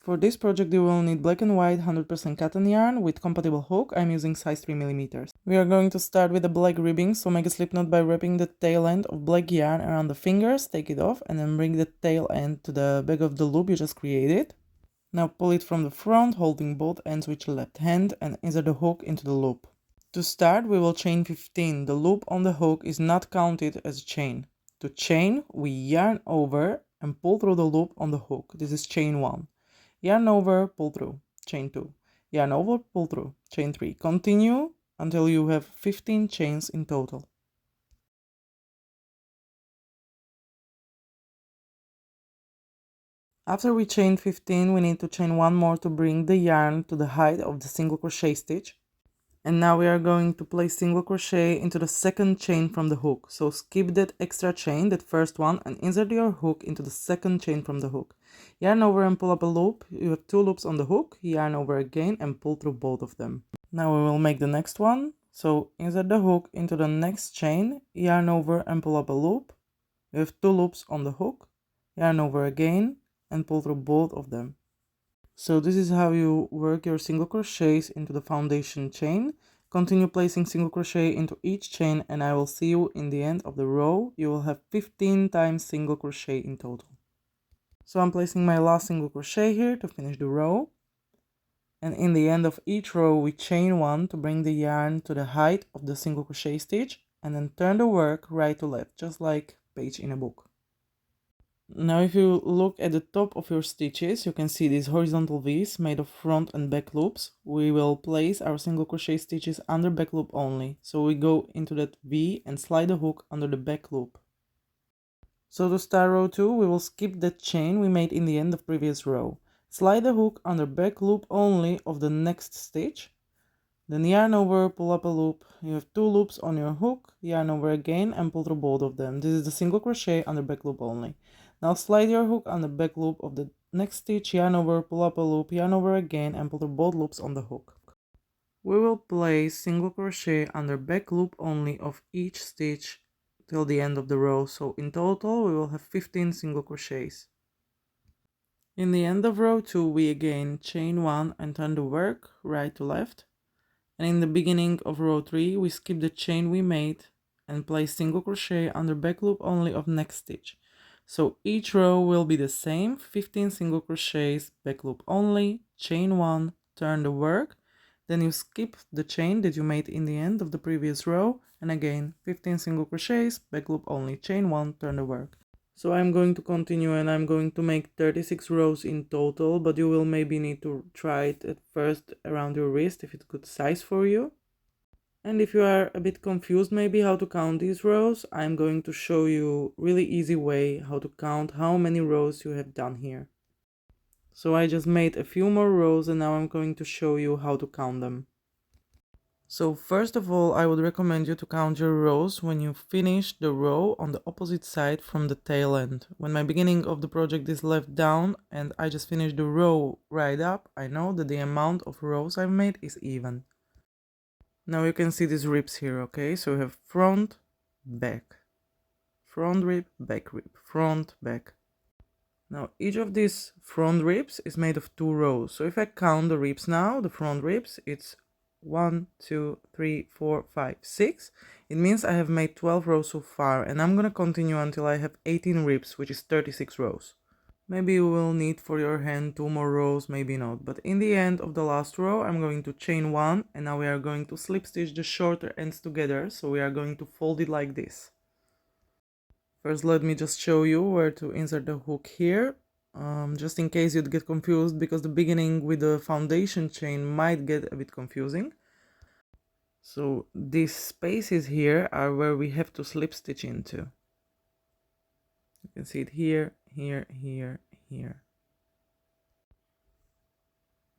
For this project you will need black and white 100% cotton yarn with compatible hook. I'm using size 3mm. We are going to start with the black ribbing, so make a slip knot by wrapping the tail end of black yarn around the fingers, take it off, and then bring the tail end to the back of the loop you just created. Now pull it from the front, holding both ends with your left hand, and insert the hook into the loop. To start, we will chain 15. The loop on the hook is not counted as a chain. To chain, we yarn over and pull through the loop on the hook. This is chain 1. Yarn over, pull through, chain 2. Yarn over, pull through, chain 3. Continue until you have 15 chains in total. After we chain 15, we need to chain one more to bring the yarn to the height of the single crochet stitch. And now we are going to place single crochet into the second chain from the hook. So skip that extra chain, that first one, and insert your hook into the second chain from the hook. Yarn over and pull up a loop. You have 2 loops on the hook. Yarn over again and pull through both of them. Now we will make the next one. So insert the hook into the next chain, yarn over and pull up a loop. You have 2 loops on the hook. Yarn over again and pull through both of them. So this is how you work your single crochets into the foundation chain. Continue placing single crochet into each chain and I will see you in the end of the row. You will have 15 times single crochet in total. So I'm placing my last single crochet here to finish the row. And in the end of each row we chain 1 to bring the yarn to the height of the single crochet stitch and then turn the work right to left, just like page in a book. Now if you look at the top of your stitches, you can see these horizontal V's made of front and back loops. We will place our single crochet stitches under back loop only. So we go into that V and slide the hook under the back loop. So to start row 2, we will skip that chain we made in the end of previous row. Slide the hook under back loop only of the next stitch. Then yarn over, pull up a loop. You have 2 loops on your hook, yarn over again and pull through both of them. This is the single crochet under back loop only. Now slide your hook on the back loop of the next stitch, yarn over, pull up a loop, yarn over again and pull through both loops on the hook. We will place single crochet under back loop only of each stitch till the end of the row. So in total we will have 15 single crochets. In the end of row 2 we again chain 1 and turn the work right to left. And in the beginning of row 3 we skip the chain we made and place single crochet under back loop only of next stitch. So each row will be the same, 15 single crochets, back loop only, chain 1, turn the work, then you skip the chain that you made in the end of the previous row, and again 15 single crochets, back loop only, chain 1, turn the work. So I'm going to continue and I'm going to make 36 rows in total, but you will maybe need to try it at first around your wrist if it's good size for you. And if you are a bit confused maybe how to count these rows, I'm going to show you really easy way how to count how many rows you have done here. So I just made a few more rows and now I'm going to show you how to count them. So first of all, I would recommend you to count your rows when you finish the row on the opposite side from the tail end. When my beginning of the project is left down and I just finished the row right up, I know that the amount of rows I've made is even. Now you can see these ribs here, okay? So we have front, back, front rib, front, back. Now each of these front ribs is made of 2 rows. So if I count the ribs now, the front ribs, it's 1, 2, 3, 4, 5, 6. It means I have made 12 rows so far and I'm gonna continue until I have 18 ribs, which is 36 rows. Maybe you will need for your hand 2 more rows, maybe not. But in the end of the last row, I'm going to chain 1 and now we are going to slip stitch the shorter ends together. So we are going to fold it like this. First, let me just show you where to insert the hook here. Just in case you'd get confused because the beginning with the foundation chain might get a bit confusing. So these spaces here are where we have to slip stitch into. You can see it here, here, here, here.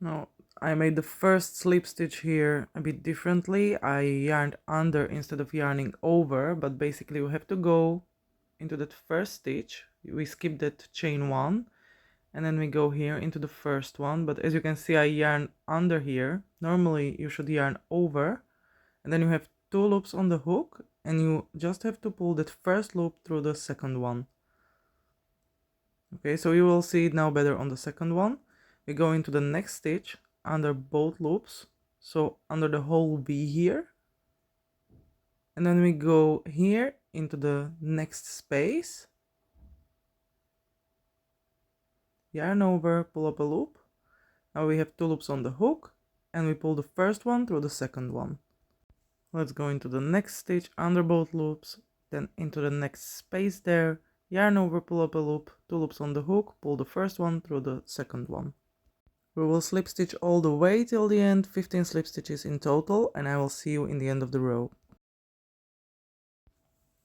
Now I made the first slip stitch here a bit differently. I yarned under instead of yarning over, but basically we have to go into that first stitch. We skip that chain 1 and then we go here into the first one, but as you can see I yarn under here. Normally you should yarn over and then you have 2 loops on the hook and you just have to pull that first loop through the second one. Okay, so you will see it now better on the second one. we go into the next stitch under both loops, so under the whole V here, and then we go here into the next space, yarn over, pull up a loop. Now we have 2 loops on the hook, and we pull the first one through the second one. Let's go into the next stitch under both loops, then into the next space there, yarn over, pull up a loop, 2 loops on the hook, pull the first one through the second one. We will slip stitch all the way till the end, 15 slip stitches in total, and I will see you in the end of the row.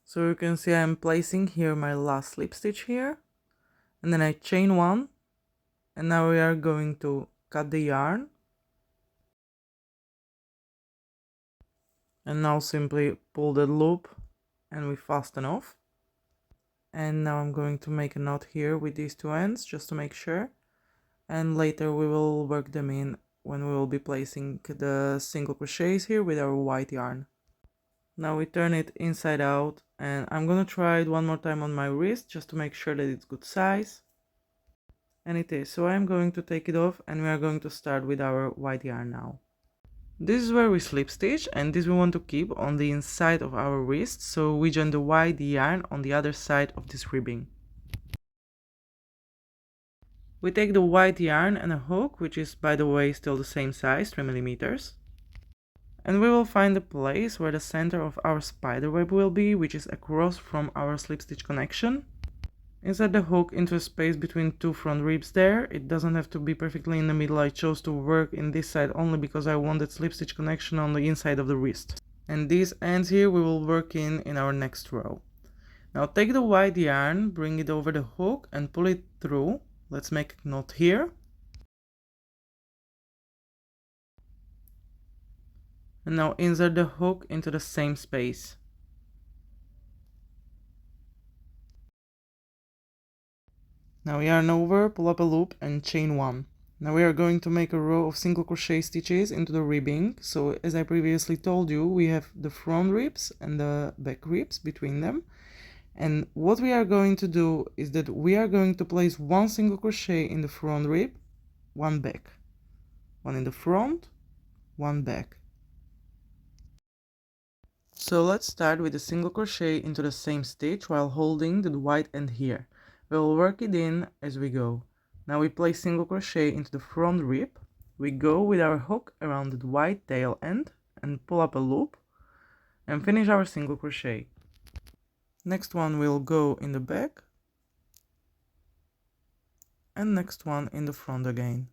So you can see I'm placing here my last slip stitch here, and then I chain 1, and now we are going to cut the yarn, and now simply pull the loop and we fasten off. And now I'm going to make a knot here with these 2 ends just to make sure, and later we will work them in when we will be placing the single crochets here with our white yarn. Now we turn it inside out, and I'm gonna try it one more time on my wrist just to make sure that it's good size. And it is, so I'm going to take it off, and we are going to start with our white yarn now. This is where we slip stitch, and this we want to keep on the inside of our wrist, so we join the white yarn on the other side of this ribbing. We take the white yarn and a hook, which is by the way still the same size, 3 millimeters. And we will find the place where the center of our spider web will be, which is across from our slip stitch connection. Insert the hook into a space between 2 front ribs there. It doesn't have to be perfectly in the middle. I chose to work in this side only because I wanted slip stitch connection on the inside of the wrist. And these ends here we will work in our next row. Now take the white yarn, bring it over the hook and pull it through. Let's make a knot here. And now insert the hook into the same space. Now yarn over, pull up a loop and chain 1. Now we are going to make a row of single crochet stitches into the ribbing. So as I previously told you, we have the front ribs and the back ribs between them. And what we are going to do is that we are going to place 1 single crochet in the front rib, 1 back, 1 in the front, 1 back. So let's start with a single crochet into the same stitch while holding the white end here. We'll work it in as we go. Now we place single crochet into the front rib. We go with our hook around the white tail end and pull up a loop and finish our single crochet. Next one will go in the back and next one in the front again.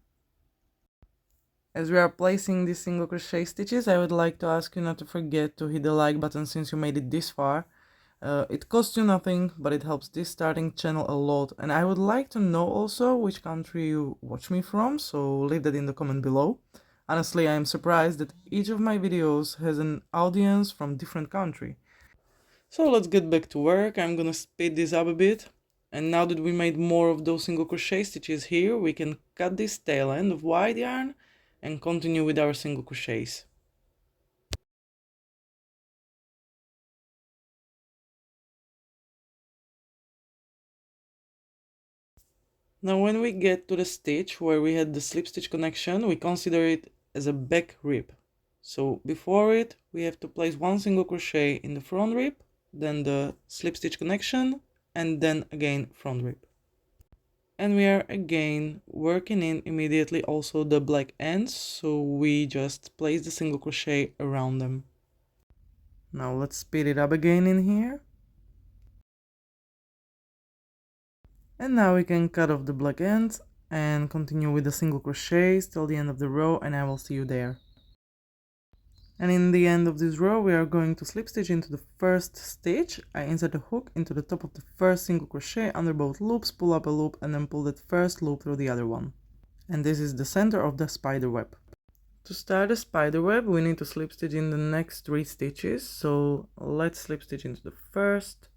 As we are placing these single crochet stitches, I would like to ask you not to forget to hit the like button since you made it this far. It costs you nothing, but it helps this starting channel a lot. And I would like to know also which country you watch me from, so leave that in the comment below. Honestly, I am surprised that each of my videos has an audience from different country. So let's get back to work. I'm gonna speed this up a bit. And now that we made more of those single crochet stitches here, we can cut this tail end of white yarn and continue with our single crochets. Now when we get to the stitch where we had the slip stitch connection, we consider it as a back rib. So before it, we have to place 1 single crochet in the front rib, then the slip stitch connection, and then again front rib. And we are again working in immediately also the black ends, so we just place the single crochet around them. Now let's speed it up again in here. And now we can cut off the black ends and continue with the single crochets till the end of the row, and I will see you there. And in the end of this row we are going to slip stitch into the first stitch. I insert the hook into the top of the first single crochet under both loops, pull up a loop and then pull that first loop through the other one. And this is the center of the spider web. To start the spider web we need to slip stitch in the next 3 stitches, so let's slip stitch into the first,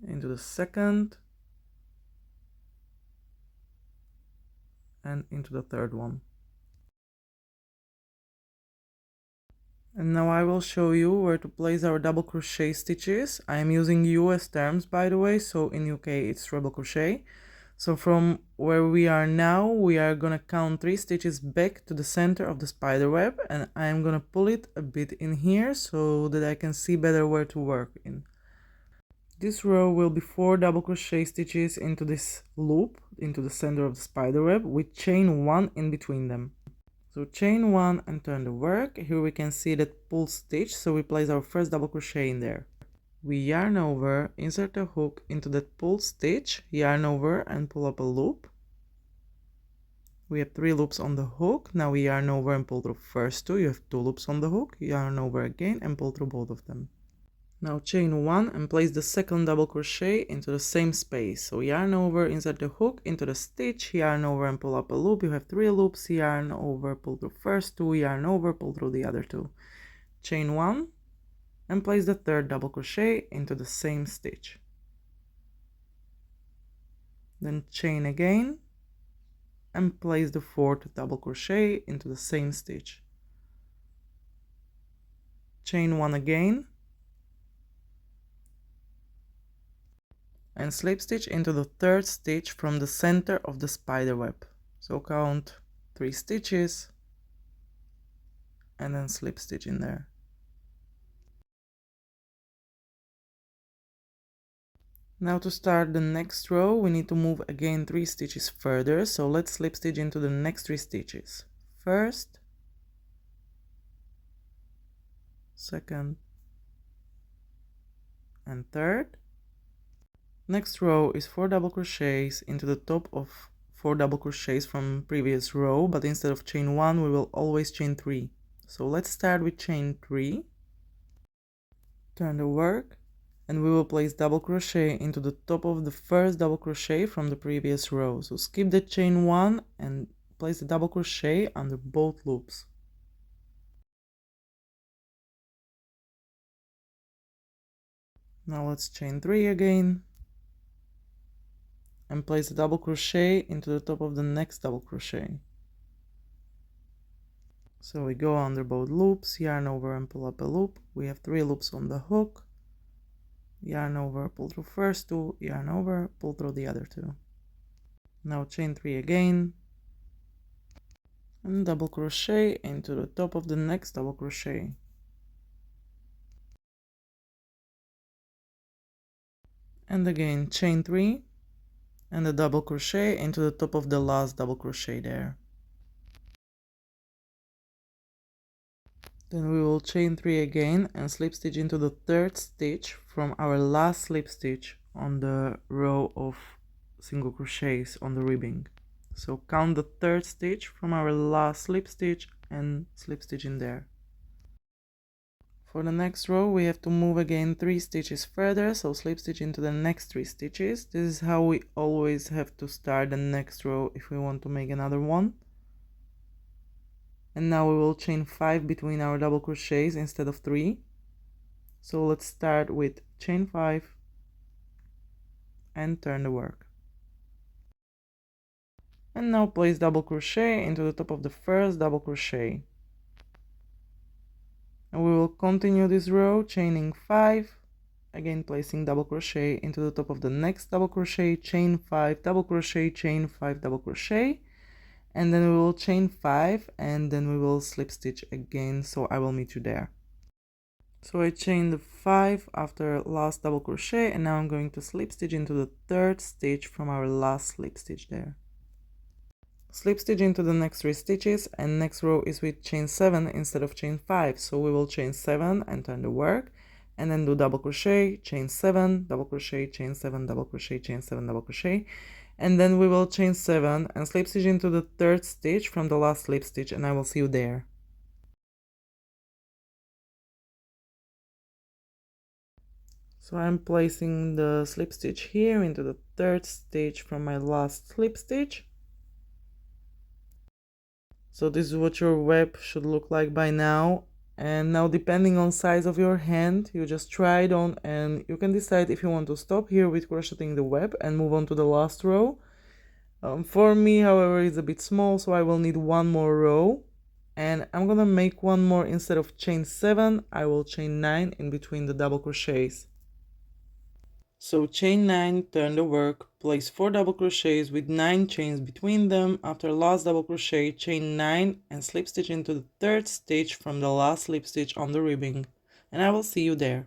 into the second, and into the third one. And now I will show you where to place our double crochet stitches. I am using US terms, by the way, so in UK it's treble crochet. So from where we are now, we are gonna count 3 stitches back to the center of the spider web, and I'm gonna pull it a bit in here so that I can see better where to work in. This row will be 4 double crochet stitches into this loop, into the center of the spider web, with chain 1 in between them. So chain 1 and turn the work. Here we can see that pull stitch, so we place our first double crochet in there. We yarn over, insert a hook into that pull stitch, yarn over and pull up a loop. We have 3 loops on the hook. Now we yarn over and pull through first 2. You have 2 loops on the hook, yarn over again and pull through both of them. Now chain 1 and place the second double crochet into the same space. So yarn over, insert the hook into the stitch, yarn over and pull up a loop. You have 3 loops, yarn over, pull through first 2, yarn over, pull through the other 2. Chain 1 and place the third double crochet into the same stitch. Then chain again and place the fourth double crochet into the same stitch. Chain 1 again and slip stitch into the third stitch from the center of the spider web. So count 3 stitches and then slip stitch in there. Now to start the next row, we need to move again 3 stitches further, so let's slip stitch into the next 3 stitches. First, second, and third. Next row is 4 double crochets into the top of 4 double crochets from previous row, but instead of chain 1 we will always chain 3. So let's start with chain 3, turn the work, and we will place double crochet into the top of the first double crochet from the previous row. So skip the chain 1 and place the double crochet under both loops. Now let's chain 3 again and place a double crochet into the top of the next double crochet. So we go under both loops, yarn over and pull up a loop. We have 3 loops on the hook, yarn over, pull through first 2, yarn over, pull through the other 2. Now chain 3 again and double crochet into the top of the next double crochet. And again chain 3 and a double crochet into the top of the last double crochet there. Then we will chain 3 again and slip stitch into the third stitch from our last slip stitch on the row of single crochets on the ribbing. So count the third stitch from our last slip stitch and slip stitch in there. For the next row we have to move again 3 stitches further, so slip stitch into the next 3 stitches. This is how we always have to start the next row if we want to make another one. And now we will chain 5 between our double crochets instead of 3. So let's start with chain 5 and turn the work. And now place double crochet into the top of the first double crochet. And we will continue this row chaining 5, again placing double crochet into the top of the next double crochet, chain 5, double crochet, chain 5, double crochet, and then we will chain 5 and then we will slip stitch again, so I will meet you there. So I chained 5 after last double crochet, and now I'm going to slip stitch into the third stitch from our last slip stitch there. Slip stitch into the next 3 stitches, and next row is with chain 7 instead of chain 5, so we will chain 7 and turn the work, and then do double crochet, chain 7, double crochet, chain 7, double crochet, chain 7, double crochet, and then we will chain 7 and slip stitch into the third stitch from the last slip stitch, and I will see you there. So I'm placing the slip stitch here into the third stitch from my last slip stitch. So this is what your web should look like by now. And now, depending on size of your hand, you just try it on and you can decide if you want to stop here with crocheting the web and move on to the last row. For me, however, it's a bit small, so I will need one more row. And I'm gonna make one more. Instead of chain 7, I will chain 9 in between the double crochets. So chain 9, turn the work, place 4 double crochets with 9 chains between them. After last double crochet, chain 9 and slip stitch into the third stitch from the last slip stitch on the ribbing, and I will see you there.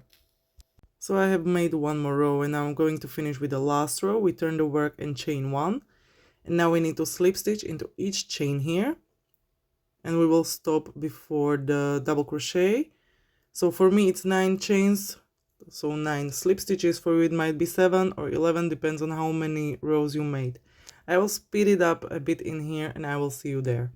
So I have made one more row, and now I'm going to finish with the last row. We turn the work and chain 1, and now we need to slip stitch into each chain here, and we will stop before the double crochet. So for me it's 9 chains, so 9 slip stitches. For you it might be 7 or 11, depends on how many rows you made. I will speed it up a bit in here, and I will see you there.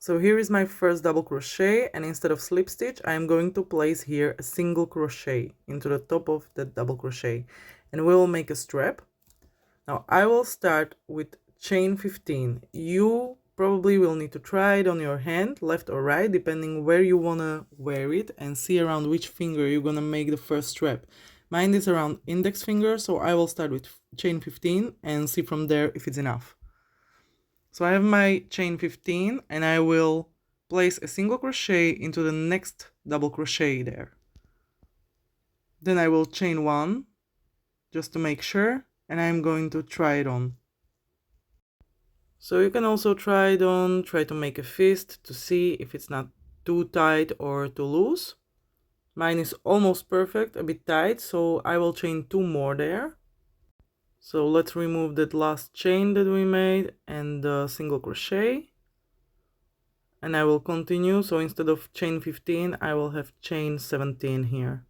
So here is my first double crochet, and instead of slip stitch I am going to place here a single crochet into the top of the double crochet, and we will make a strap. Now I will start with chain 15. You probably will need to try it on your hand, left or right, depending where you wanna wear it, and see around which finger you're gonna make the first strap. Mine is around index finger, so I will start with chain 15 and see from there if it's enough. So I have my chain 15, and I will place a single crochet into the next double crochet there. Then I will chain 1 just to make sure, and I'm going to try it on. So you can also try it on, try to make a fist to see if it's not too tight or too loose. Mine is almost perfect, a bit tight, so I will chain 2 more there. So let's remove that last chain that we made and the single crochet. And I will continue, so instead of chain 15, I will have chain 17 here.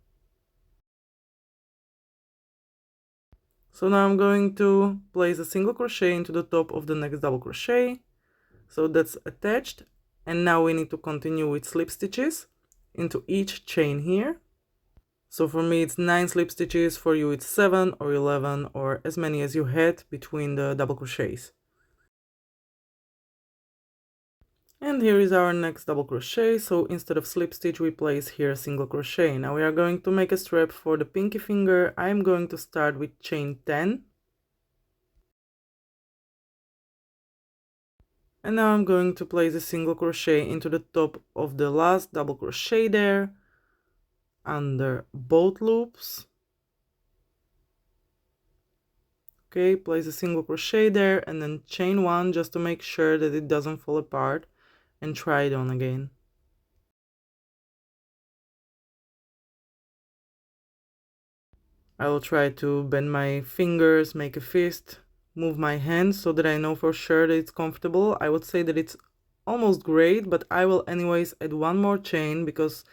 So now I'm going to place a single crochet into the top of the next double crochet. So that's attached, and now we need to continue with slip stitches into each chain here. So for me it's 9 slip stitches, for you it's 7 or 11 or as many as you had between the double crochets. And here is our next double crochet. So instead of slip stitch we place here a single crochet. Now we are going to make a strap for the pinky finger. I'm going to start with chain 10. And now I'm going to place a single crochet into the top of the last double crochet there, under both loops. Okay, place a single crochet there and then chain 1 just to make sure that it doesn't fall apart, and try it on again. I will try to bend my fingers, make a fist, move my hands so that I know for sure that it's comfortable. I would say that it's almost great, but I will anyways add one more chain because,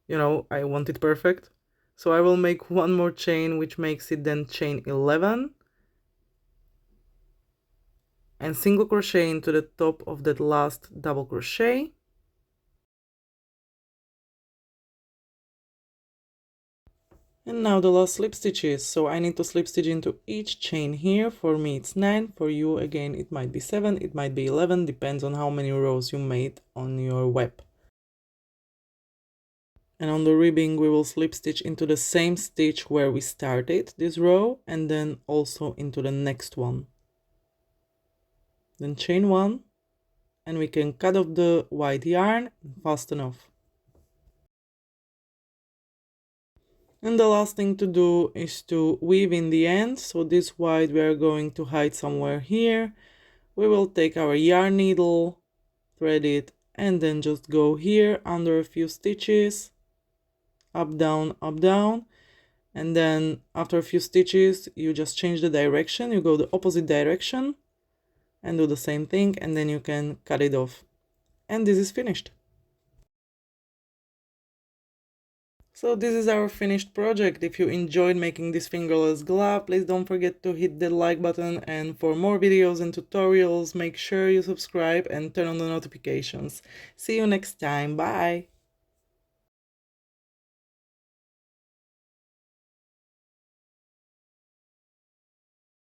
you know, I want it perfect. So I will make one more chain, which makes it then chain 11. And single crochet into the top of that last double crochet. And now the last slip stitches. So I need to slip stitch into each chain here. For me it's 9, for you again it might be 7, it might be 11, depends on how many rows you made on your web. And on the ribbing we will slip stitch into the same stitch where we started this row, and then also into the next one. Then chain 1, and we can cut off the white yarn and fasten off. And the last thing to do is to weave in the end. So this white we are going to hide somewhere here. We will take our yarn needle, thread it, and then just go here under a few stitches, up down, and then after a few stitches you just change the direction, you go the opposite direction and do the same thing, and then you can cut it off, and this is finished. So this is our finished project. If you enjoyed making this fingerless glove, please don't forget to hit the like button, and for more videos and tutorials make sure you subscribe and turn on the notifications. See you next time. Bye!